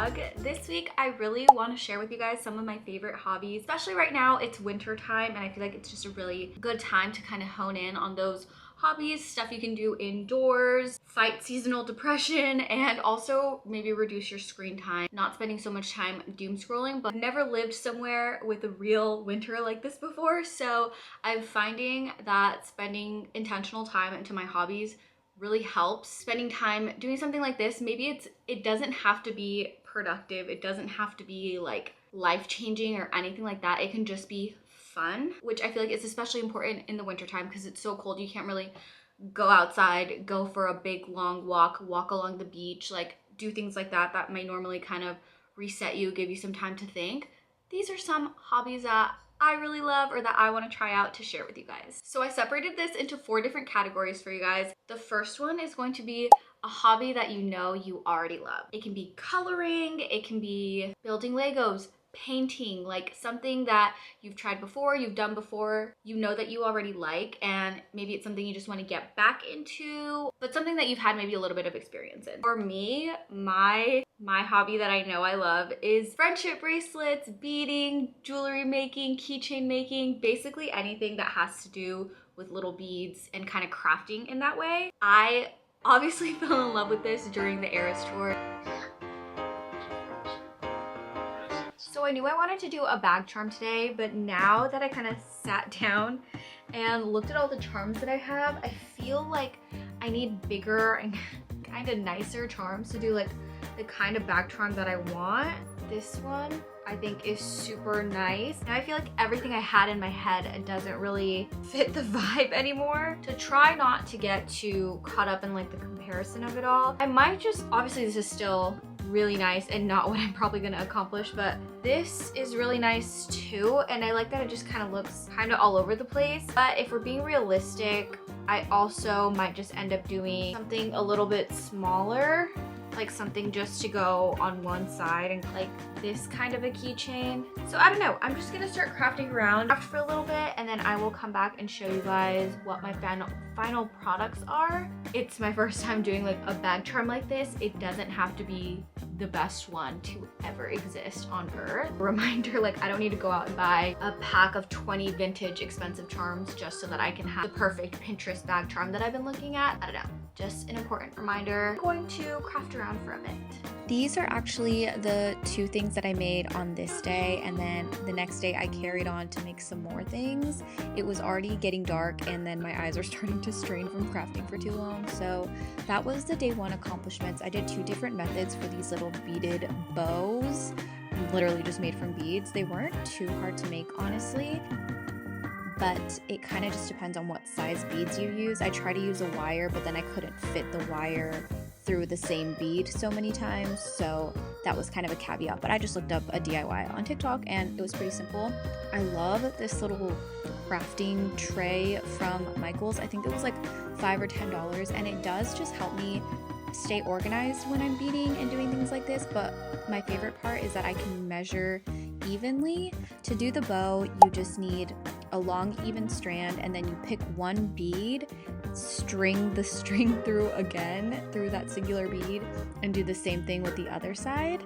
vlog. This week I really want to share with you guys some of my favorite hobbies, especially right now. It's winter time and I feel like it's just a really good time to kind of hone in on those hobbies, stuff you can do indoors, fight seasonal depression, and also maybe reduce your screen time. Not spending so much time doom scrolling, but I've never lived somewhere with a real winter like this before, so I'm finding that spending intentional time into my hobbies really helps. Spending time doing something like this, maybe it doesn't have to be productive, it doesn't have to be like life-changing or anything like that. It can just be fun, which I feel like is especially important in the wintertime because it's so cold. You can't really go outside, go for a big long walk along the beach, like do things like that that might normally kind of reset you, give you some time to think. These are some hobbies that I really love or that I want to try out to share with you guys. So I separated this into 4 different categories for you guys. The first one is going to be a hobby that you know you already love. It can be coloring, it can be building Legos, painting, like something that you've tried before, you've done before, you know that you already like, and maybe it's something you just want to get back into, but something that you've had maybe a little bit of experience in. For me, my hobby that I know I love is friendship bracelets, beading, jewelry making, keychain making, basically anything that has to do with little beads and kind of crafting in that way. I obviously fell in love with this during the Eras tour. So I knew I wanted to do a bag charm today, but now that I kind of sat down and looked at all the charms that I have, I feel like I need bigger and kind of nicer charms to do like the kind of bag charm that I want. This one I think is super nice. And I feel like everything I had in my head doesn't really fit the vibe anymore. To try not to get too caught up in like the comparison of it all, I might just, obviously this is still really nice and not what I'm probably gonna accomplish, but this is really nice too, and I like that it just kind of looks kind of all over the place. But if we're being realistic, I also might just end up doing something a little bit smaller, like something just to go on one side, and like this kind of a keychain. So I don't know, I'm just gonna start crafting around for a little bit, and then I will come back and show you guys what my final products are. It's my first time doing like a bag charm like this. It doesn't have to be the best one to ever exist on earth. Reminder, like I don't need to go out and buy a pack of 20 vintage expensive charms just so that I can have the perfect Pinterest bag charm that I've been looking at. I don't know, just an important reminder. I'm going to craft around for a bit. These are actually the 2 things that I made on this day, and then the next day I carried on to make some more things. It was already getting dark and then my eyes are starting to strain from crafting for too long, so that was the day 1 accomplishments. I did 2 different methods for these little beaded bows, literally just made from beads. They weren't too hard to make, honestly, but it kind of just depends on what size beads you use. I tried to use a wire, but then I couldn't fit the wire through the same bead so many times, so that was kind of a caveat. But I just looked up a DIY on TikTok and it was pretty simple. I love this little crafting tray from Michael's. I think it was like $5 or $10, and it does just help me stay organized when I'm beading and doing things like this. But my favorite part is that I can measure evenly. To do the bow, you just need a long even strand, and then you pick one bead, string the string through again through that singular bead, and do the same thing with the other side.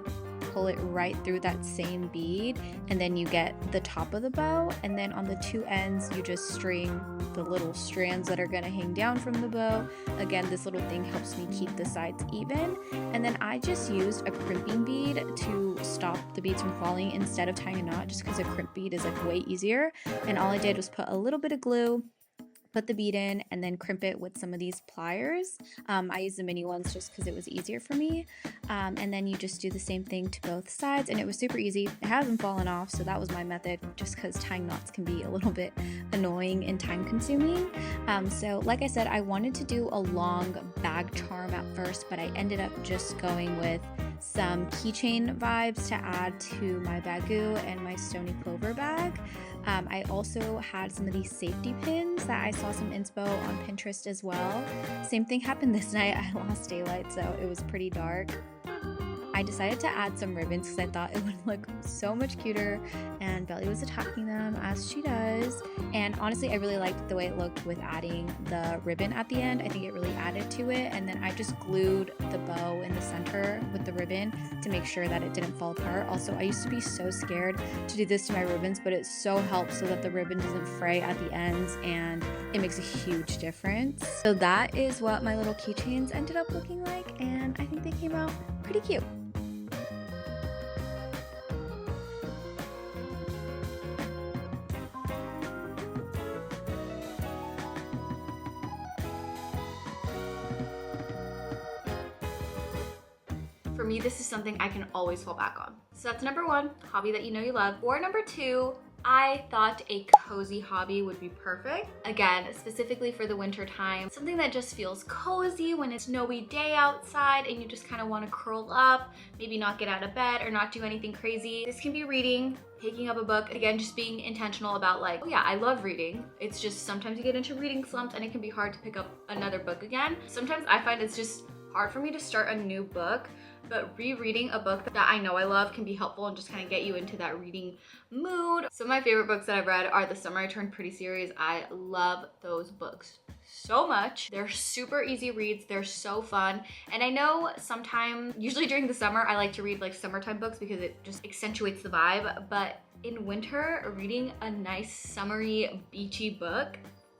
Pull it right through that same bead, and then you get the top of the bow, and then on the 2 ends you just string the little strands that are going to hang down from the bow. Again, this little thing helps me keep the sides even, and then I just used a crimping bead to stop the beads from falling instead of tying a knot, just because a crimp bead is like way easier. And all I did was put a little bit of glue, put the bead in, and then crimp it with some of these pliers. I used the mini ones just because it was easier for me. And then you just do the same thing to both sides, and it was super easy. It hasn't fallen off, so that was my method, just because tying knots can be a little bit annoying and time consuming. So like I said, I wanted to do a long bag charm at first, but I ended up just going with some keychain vibes to add to my bagoo and my Stony Clover bag. I also had some of these safety pins that I saw some inspo on Pinterest as well. Same thing happened this night. I lost daylight, so it was pretty dark. I decided to add some ribbons because I thought it would look so much cuter, and Belly was attacking them as she does. And honestly, I really liked the way it looked with adding the ribbon at the end. I think it really added to it. And then I just glued the bow in the center with the ribbon to make sure that it didn't fall apart. Also, I used to be so scared to do this to my ribbons, but it so helps so that the ribbon doesn't fray at the ends, and it makes a huge difference. So that is what my little keychains ended up looking like, and I think they came out pretty cute. For me, this is something I can always fall back on. So that's number one, hobby that you know you love. For number two, I thought a cozy hobby would be perfect. Again, specifically for the winter time, something that just feels cozy when it's a snowy day outside and you just kind of want to curl up, maybe not get out of bed or not do anything crazy. This can be reading, picking up a book. Again, just being intentional about like, oh yeah, I love reading. It's just sometimes you get into reading slumps and it can be hard to pick up another book again. Sometimes I find it's just hard for me to start a new book, but rereading a book that I know I love can be helpful and just kind of get you into that reading mood. Some of my favorite books that I've read are the Summer I Turned Pretty series. I love those books so much. They're super easy reads. They're so fun. And I know sometimes, usually during the summer, I like to read like summertime books because it just accentuates the vibe. But in winter, reading a nice summery beachy book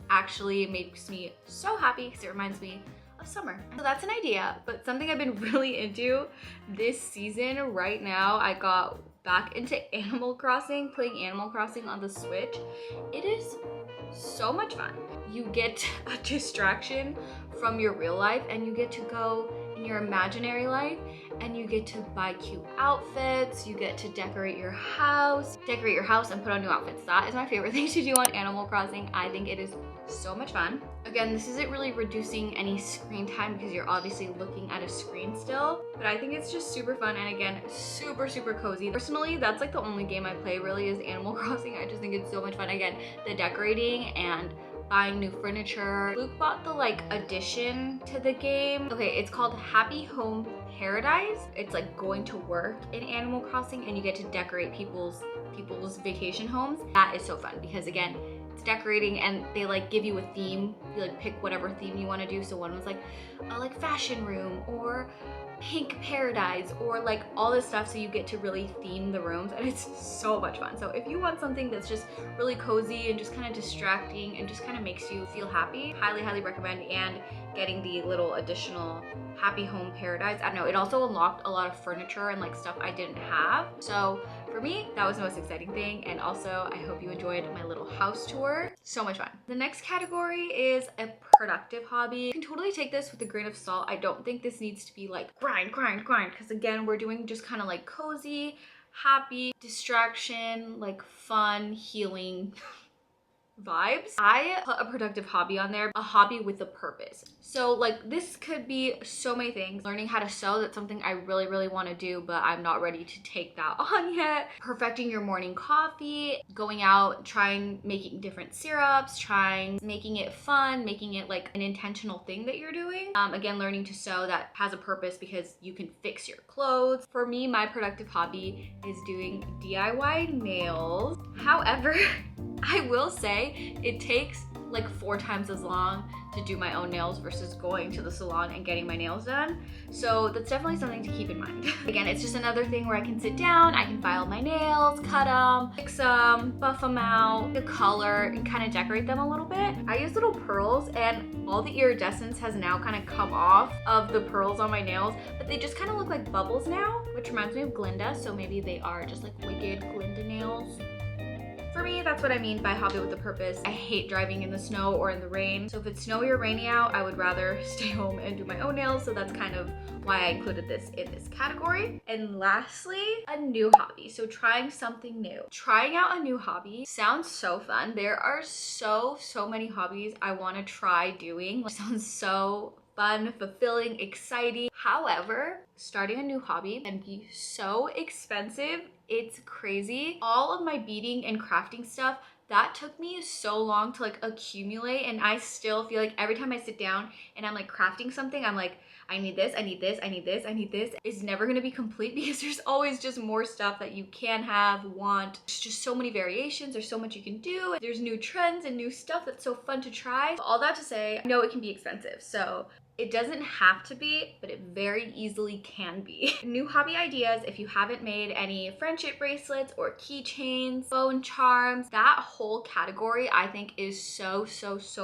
actually makes me so happy because it reminds me of summer. So that's an idea, but something I've been really into this season right now, I got back into Animal Crossing, playing Animal Crossing on the Switch. It is so much fun. You get a distraction from your real life and you get to go in your imaginary life and you get to buy cute outfits, you get to decorate your house and put on new outfits. That is my favorite thing to do on Animal Crossing. I think it is so much fun. Again, this isn't really reducing any screen time because you're obviously looking at a screen still, but I think it's just super fun and again, super cozy. Personally, that's like the only game I play really is Animal Crossing. I just think it's so much fun. Again, the decorating and buying new furniture. Luke bought the like addition to the game. Okay, it's called Happy Home Paradise. It's like going to work in Animal Crossing and you get to decorate people's vacation homes. That is so fun because again, it's decorating and they like give you a theme. You like pick whatever theme you want to do. So one was like a like fashion room or pink paradise or like all this stuff, so you get to really theme the rooms and it's so much fun. So if you want something that's just really cozy and just kind of distracting and just kind of makes you feel happy, highly recommend. And getting the little additional Happy Home Paradise, I don't know, it also unlocked a lot of furniture and like stuff I didn't have. So for me, that was the most exciting thing. And also I hope you enjoyed my little house tour. So much fun. The next category is a productive hobby. You can totally take this with a grain of salt. I don't think this needs to be like grind, because again, we're doing just kind of like cozy, happy, distraction, like fun, healing vibes. I put a productive hobby on there, a hobby with a purpose. So like this could be so many things. Learning how to sew, that's something I really want to do, but I'm not ready to take that on yet. Perfecting your morning coffee, going out, trying making different syrups, making it fun, making it like an intentional thing that you're doing. Again, learning to sew that has a purpose because you can fix your clothes. For me, my productive hobby is doing DIY nails. However, I will say it takes like 4 times as long to do my own nails versus going to the salon and getting my nails done. So that's definitely something to keep in mind. Again, it's just another thing where I can sit down, I can file my nails, cut them, fix them, buff them out, the color, and kind of decorate them a little bit. I use little pearls and all the iridescence has now kind of come off of the pearls on my nails, but they just kind of look like bubbles now, which reminds me of Glinda. So maybe they are just like wicked Glinda nails. For me, that's what I mean by hobby with a purpose. I hate driving in the snow or in the rain. So if it's snowy or rainy out, I would rather stay home and do my own nails. So that's kind of why I included this in this category. And lastly, a new hobby. So trying something new. Trying out a new hobby sounds so fun. There are so many hobbies I want to try doing. It sounds so fun, fulfilling, exciting. However, starting a new hobby can be so expensive. It's crazy. All of my beading and crafting stuff, that took me so long to like accumulate, and I still feel like every time I sit down and I'm like crafting something, I'm like, I need this, I need this, I need this, I need this, is never gonna be complete because there's always just more stuff that you can have, want. There's just so many variations, there's so much you can do. There's new trends and new stuff that's so fun to try. All that to say, I know it can be expensive, so it doesn't have to be, but it very easily can be. New hobby ideas, if you haven't made any friendship bracelets or keychains, phone charms, that whole category I think is so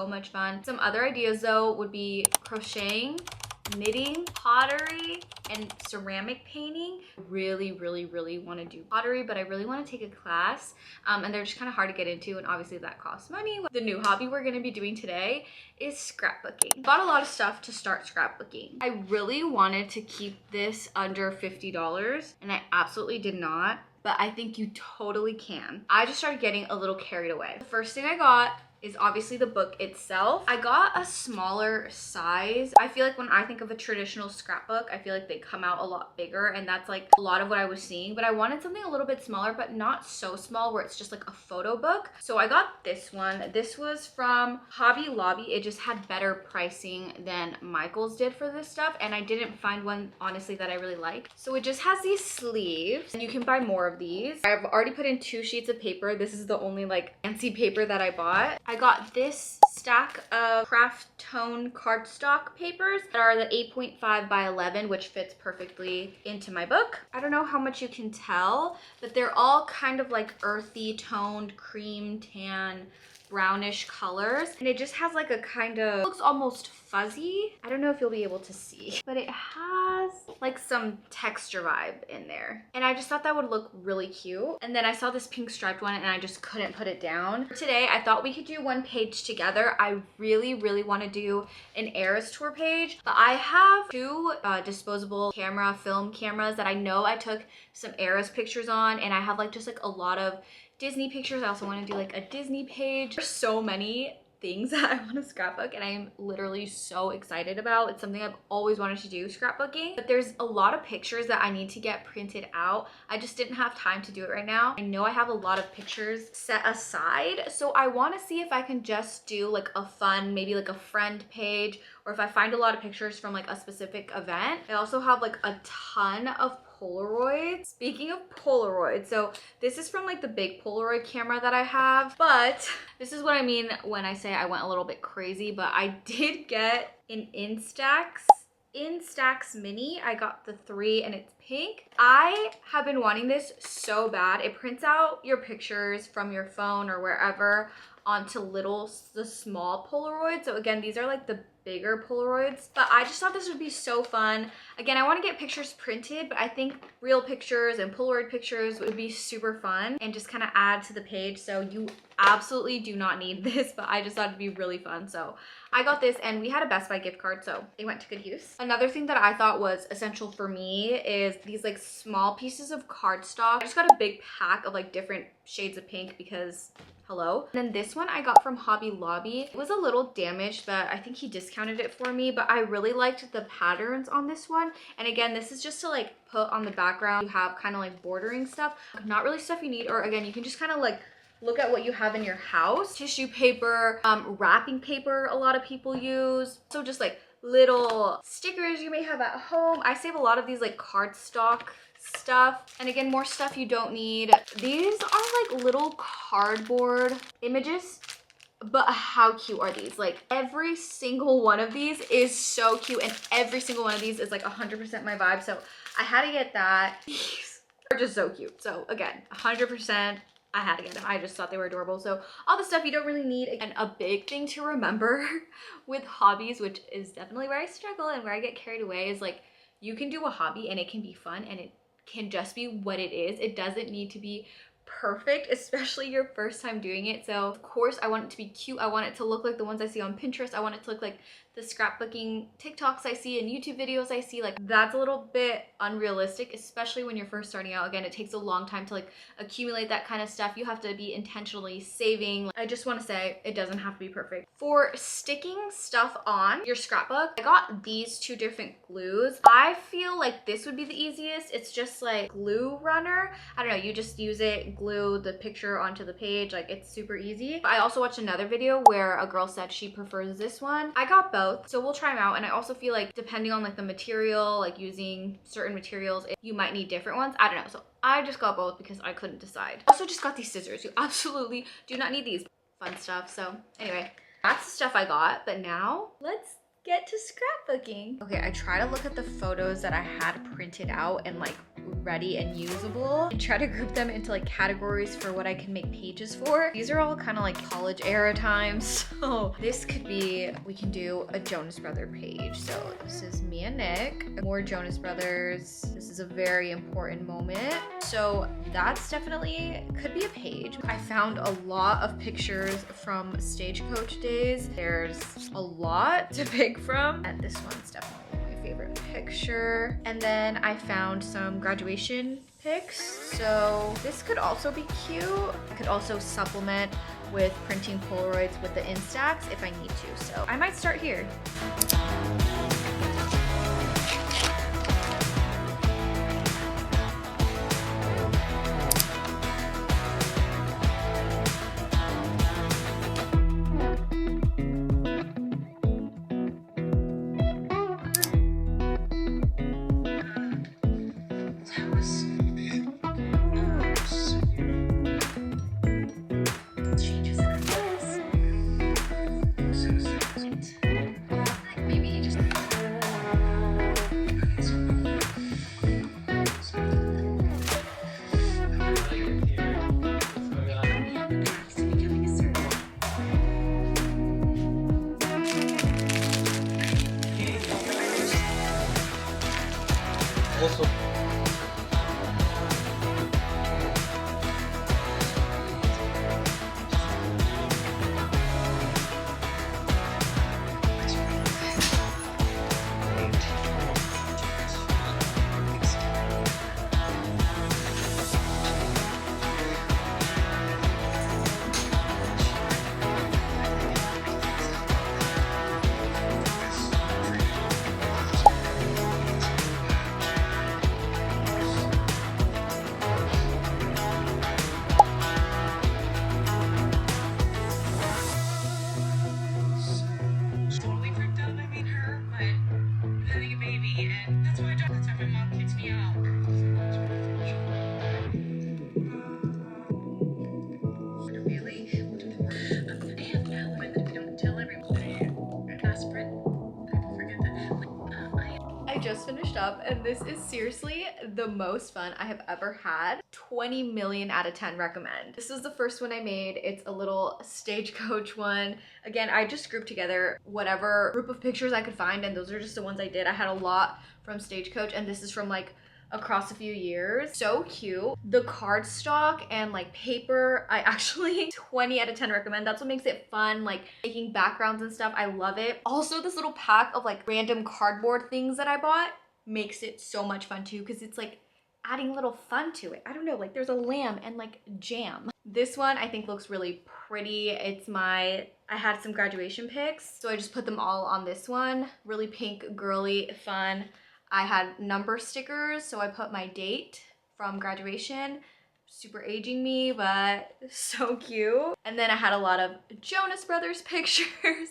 much fun. Some other ideas though would be crocheting, knitting, pottery, and ceramic painting. Really want to do pottery, but I really want to take a class, and they're just kind of hard to get into, and obviously that costs money. The new hobby we're going to be doing today is scrapbooking. Bought a lot of stuff to start scrapbooking. I really wanted to keep this under $50, and I absolutely did not, but I think you totally can. I just started getting a little carried away. The first thing I got is obviously the book itself. I got a smaller size. I feel like when I think of a traditional scrapbook, I feel like they come out a lot bigger, and that's like a lot of what I was seeing, but I wanted something a little bit smaller, but not so small where it's just like a photo book. So I got this one. This was from Hobby Lobby. It just had better pricing than Michael's did for this stuff, and I didn't find one honestly that I really like. So it just has these sleeves, and you can buy more of these. I've already put in 2 sheets of paper. This is the only like fancy paper that I bought. I got this stack of craft tone cardstock papers that are the 8.5 by 11, which fits perfectly into my book. I don't know how much you can tell, but they're all kind of like earthy toned cream tan brownish colors, and it just has like a kind of, looks almost fuzzy. I don't know if you'll be able to see, but it has like some texture vibe in there, and I just thought that would look really cute. And then I saw this pink striped one and I just couldn't put it down. Today I thought we could do one page together. I really want to do an Eras tour page, but I have 2 disposable film cameras that I know I took some Eras pictures on, and I have like just like a lot of Disney pictures. I also want to do like a Disney page. There's so many things that I want to scrapbook, and I'm literally so excited about. It's something I've always wanted to do, scrapbooking, but there's a lot of pictures that I need to get printed out. I just didn't have time to do it right now. I know I have a lot of pictures set aside, so I want to see if I can just do like a fun, maybe like a friend page, or if I find a lot of pictures from like a specific event. I also have like a ton of Polaroids. Speaking of Polaroids, so this is from like the big Polaroid camera that I have, but this is what I mean when I say I went a little bit crazy. But I did get an Instax Mini. I got the 3 and it's pink. I have been wanting this so bad. It prints out your pictures from your phone or wherever onto the small Polaroids. So again, these are like the bigger Polaroids, but I just thought this would be so fun. Again, I want to get pictures printed, but I think real pictures and Polaroid pictures would be super fun and just kind of add to the page. So you absolutely do not need this, but I just thought it'd be really fun. So I got this, and we had a Best Buy gift card, so they went to good use. Another thing that I thought was essential for me is these like small pieces of cardstock. I just got a big pack of like different shades of pink because hello. And then this one I got from Hobby Lobby. It was a little damaged, but I think he discounted it for me, but I really liked the patterns on this one. And again, this is just to like put on the background. You have kind of like bordering stuff, not really stuff you need, or again, you can just kind of like look at what you have in your house. Tissue paper, wrapping paper a lot of people use. So just like little stickers you may have at home. I save a lot of these like cardstock stuff, and again, more stuff you don't need. These are like little cardboard images, but how cute are these? Like every single one of these is so cute, and every single one of these is like 100% my vibe, so I had to get that. These are just so cute. So again, 100% I had to get them. I just thought they were adorable. So all the stuff you don't really need. And a big thing to remember with hobbies, which is definitely where I struggle and where I get carried away, is like you can do a hobby and it can be fun and it can just be what it is. It doesn't need to be perfect, especially your first time doing it. So of course I want it to be cute. I want it to look like the ones I see on Pinterest. I want it to look like the scrapbooking TikToks I see and YouTube videos I see. Like that's a little bit unrealistic, especially when you're first starting out. Again, it takes a long time to like accumulate that kind of stuff. You have to be intentionally saving. I just want to say it doesn't have to be perfect. For sticking stuff on your scrapbook, I got these 2 different glues. I feel like this would be the easiest. It's just like glue runner. I don't know, you just use it, and glue the picture onto the page. Like, it's super easy. I also watched another video where a girl said she prefers this one. I got both, so we'll try them out. And I also feel like depending on like the material, like using certain materials, you might need different ones. I don't know. So I just got both because I couldn't decide. Also just got these scissors. You absolutely do not need these. Fun stuff. So anyway, that's the stuff I got. But now let's get to scrapbooking. Okay, I try to look at the photos that I had printed out and like ready and usable and try to group them into like categories for what I can make pages for. These are all kind of like college era times. So this could be, we can do a Jonas Brother page. So this is me and Nick, more Jonas Brothers. This is a very important moment. So that's definitely could be a page. I found a lot of pictures from Stagecoach days. There's a lot to pick from, and this one's definitely my favorite picture. And then I found some graduation pics, so this could also be cute. I could also supplement with printing Polaroids with the Instax if I need to, so I might start here. Also, I just finished up and this is seriously the most fun I have ever had. 20 million out of 10 recommend. This is the first one I made. It's a little Stagecoach one. Again, I just grouped together whatever group of pictures I could find, and those are just the ones I did. I had a lot from Stagecoach, and this is from like across a few years. So cute. The cardstock and like paper, I actually 20 out of 10 recommend. That's what makes it fun, like making backgrounds and stuff. I love it. Also, this little pack of like random cardboard things that I bought makes it so much fun too, because it's like adding a little fun to it. I don't know, like there's a lamb and like jam. This one I think looks really pretty. It's I had some graduation pics, so I just put them all on this one. Really pink, girly, fun. I had number stickers, so I put my date from graduation. Super aging me, but so cute. And then I had a lot of Jonas Brothers pictures.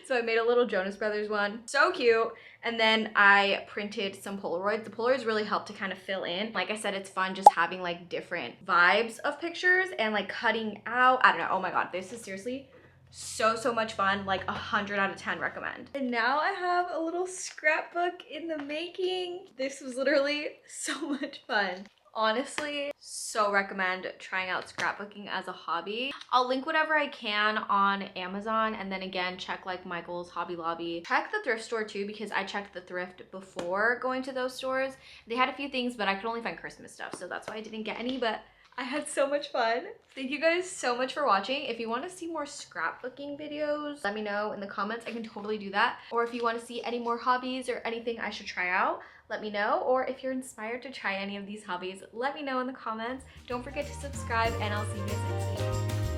So I made a little Jonas Brothers one. So cute. And then I printed some Polaroids. The Polaroids really help to kind of fill in. Like I said, it's fun just having like different vibes of pictures and like cutting out. I don't know. Oh my God, this is seriously so much fun. Like 100 out of 10 recommend. And now I have a little scrapbook in the making. This was literally so much fun. Honestly, so recommend trying out scrapbooking as a hobby. I'll link whatever I can on Amazon, and then again, check like Michael's, Hobby Lobby. Check the thrift store too, because I checked the thrift before going to those stores. They had a few things, but I could only find Christmas stuff, so that's why I didn't get any, but I had so much fun. Thank you guys so much for watching. If you want to see more scrapbooking videos, let me know in the comments. I can totally do that. Or if you want to see any more hobbies or anything I should try out, let me know. Or if you're inspired to try any of these hobbies, let me know in the comments. Don't forget to subscribe, and I'll see you guys next week.